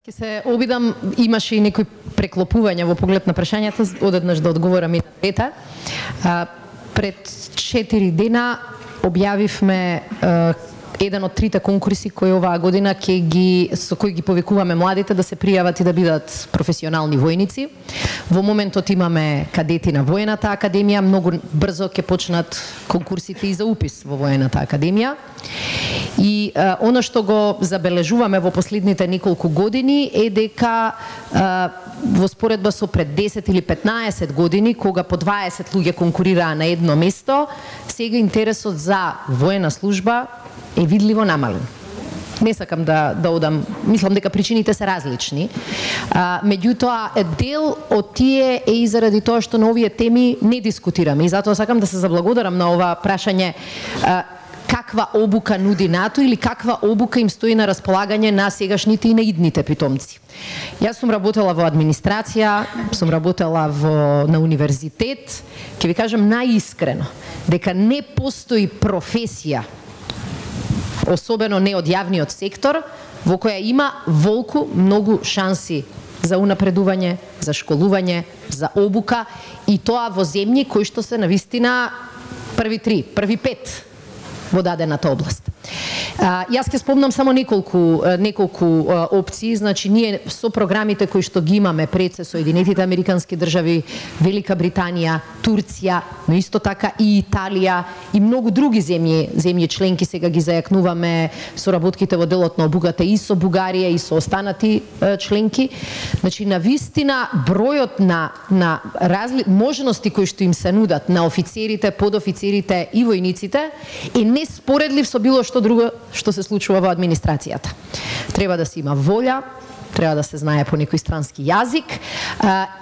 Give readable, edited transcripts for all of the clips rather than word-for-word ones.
Ќе се обидам, имаше и некои преклопувања во поглед на прашањата, одеднаш да одговорам и на двете. Пред 4 дена објавивме еден од трите конкурси кои оваа година со кои ги повикуваме младите да се пријават и да бидат професионални војници. Во моментот имаме кадети на Воената академија, многу брзо ќе почнат конкурсите и за упис во Воената академија. И она што го забележуваме во последните неколку години е дека во споредба со пред 10 или 15 години, кога по 20 луѓе конкурираа на едно место, сега интересот за воена служба е видливо намален. Не сакам да одам, мислам дека причините се различни. Меѓутоа, дел од тие е и заради тоа што на овие теми не дискутираме. И затоа сакам да се заблагодарам на ова прашање каква обука нуди НАТО или каква обука им стои на располагање на сегашните и на идните питомци. Јас сум работела во администрација, сум работела на универзитет. Ќе ви кажам најискрено дека не постои професија, особено не од јавниот сектор, во која има волку многу шанси за унапредување, за школување, за обука, и тоа во земји кои што се навистина први 3, први 5 во дадената област. Јас ќе спомнам само неколку опции. Значи, ние со програмите кои што ги имаме пред се Соединетите Американски држави, Велика Британија, Турција, но исто така и Италија и многу други земји членки, сега ги зајакнуваме соработките во делот на обуката и со Бугарија и со останати членки. Значи, навистина бројот на можности кои што им се нудат на офицерите, подофицерите и војниците е неспоредлив со било што друго што се случува во администрацијата. Треба да се има волја, треба да се знае по некој странски јазик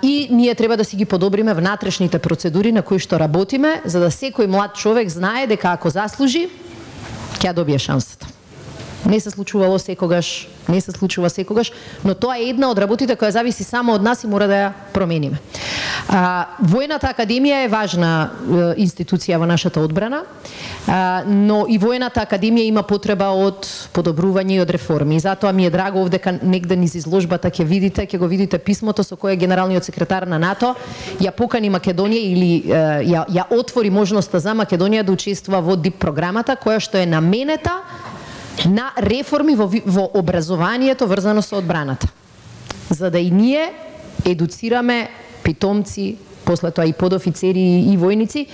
и ние треба да си ги подобриме внатрешните процедури на кои што работиме, за да секој млад човек знае дека ако заслужи, ќе добие шансата. Не се случувало секогаш, не се случува секогаш, но тоа е една од работите која зависи само од нас и мора да ја промениме. Воената академија е важна институција во нашата одбрана, но и Воената академија има потреба од подобрување и од реформи. И затоа ми е драго овдека негде низ изложбата ќе го видите писмото со кое генералниот секретар на НАТО ја покани Македонија или ја отвори можноста за Македонија да учествува во ДИП програмата, која што е наменета на реформи во образованието врзано со одбраната. За да и ние едуцираме питомци, после тоа и подофицери и војници,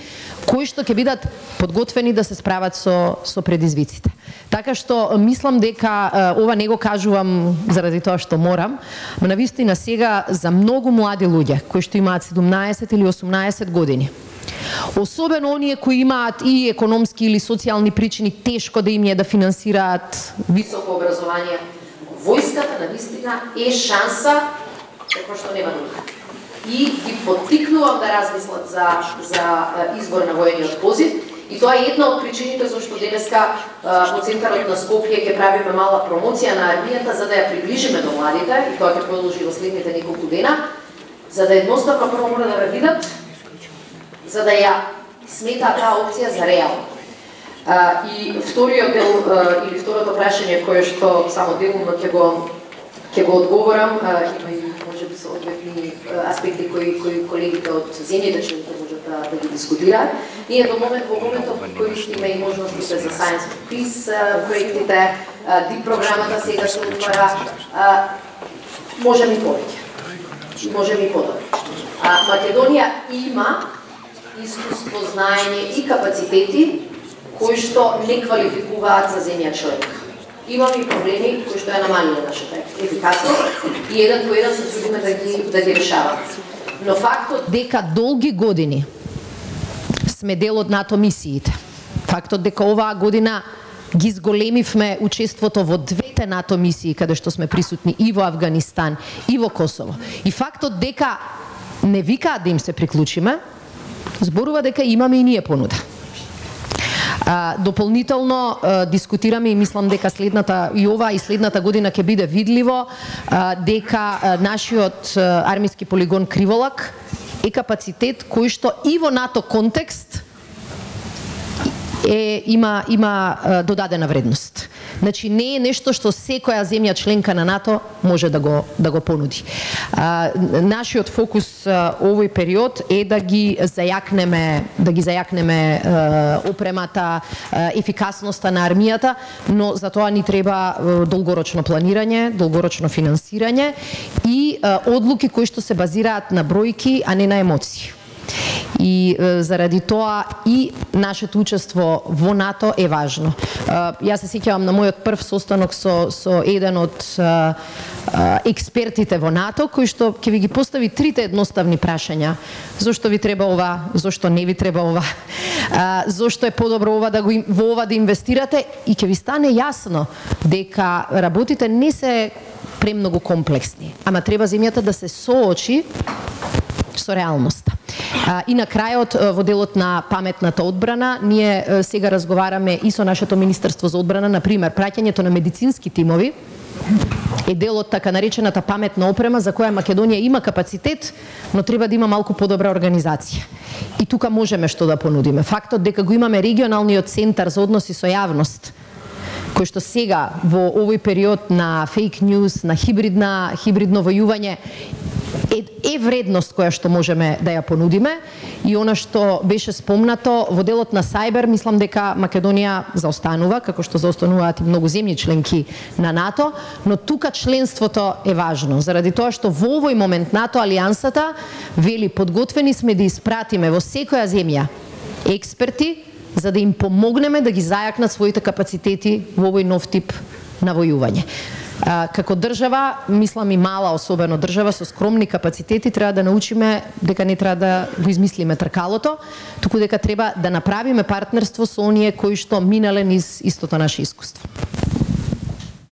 кои што ќе бидат подготвени да се справат со предизвиците. Така што мислам дека ова не го кажувам заради тоа што морам, но навистина сега за многу млади луѓе кои што имаат 17 или 18 години, особено оние кои имаат и економски или социјални причини, тешко да им е да финансираат високо образование, војската навистина е шанса како што нема друга. И ги поттикнувам да размислат за избор на воениот позив. И тоа е една од причините зашто денеска во центарот на Скопје ќе правиме мала промоција на армијата за да ја приближиме до младите, и тоа ќе продолжи во следните неколку дена, за да едноставно прво мора да ве видат, за да ја сметаат таа опција за реална. И вториот дел или второто прашање кое што само делумно ќе го одговорам, има и можеби соодветни аспекти кои колегите од земјите членки можат да ги дискутираат. Ние во моментот користиме и можностите за Science for Peace проектите, ДИП програмата сега се отвара, можеме и повеќе, можеме и подобро. Македонија има искуство, знаење и капацитети кои што не квалификуваат за земја членка. Имаме и проблеми кои што ја намалиле нашата ефикасност и еден по еден се трудиме да ги решаваме. Но фактот дека долги години сме дел од НАТО мисиите, фактот дека оваа година ги зголемивме учеството во двете НАТО мисии каде што сме присутни и во Авганистан и во Косово, и фактот дека не викаат да им се приклучиме, зборува дека имаме и ние понуда. Дополнително дискутираме и мислам дека следната година ќе биде видливо дека нашиот армиски полигон Криволак е капацитет кој што и во НАТО контекст има додадена вредност. Значи не е нешто што секоја земја членка на НАТО може да го понуди. Нашиот фокус овој период е да ги зајакнеме опремата, ефикасноста на армијата, но за тоа ни треба долгорочно планирање, долгорочно финансирање и одлуки кои што се базираат на бројки, а не на емоции. И заради тоа и нашето учество во НАТО е важно. Јас се сеќавам на мојот прв состанок со еден од експертите во НАТО, кој што ќе ви ги постави трите едноставни прашања. Зошто ви треба ова? Зошто не ви треба ова? Зошто е подобро ова во ова да инвестирате? И ќе ви стане јасно дека работите не се премногу комплексни, ама треба земјата да се соочи со реалноста. И на крајот, во делот на паметната одбрана, ние сега разговараме и со нашето Министерство за одбрана, например, праќањето на медицински тимови е дел од така наречената паметна опрема за која Македонија има капацитет, но треба да има малку подобра организација. И тука можеме што да понудиме. Фактот дека го имаме регионалниот центар за односи со јавност, кој што сега во овој период на фейк ньюс, на хибридно војување е вредност која што можеме да ја понудиме. И она што беше спомнато во делот на сајбер, мислам дека Македонија заостанува, како што заостануваат и многу земји членки на НАТО, но тука членството е важно, заради тоа што во овој момент НАТО алијансата вели подготвени сме да испратиме во секоја земја експерти за да им помогнеме да ги зајакнат своите капацитети во овој нов тип на војување. Како држава, мислам и мала особено држава со скромни капацитети, треба да научиме дека не треба да го измислиме тркалото, туку дека треба да направиме партнерство со оние кои што минале низ истото наше искуство.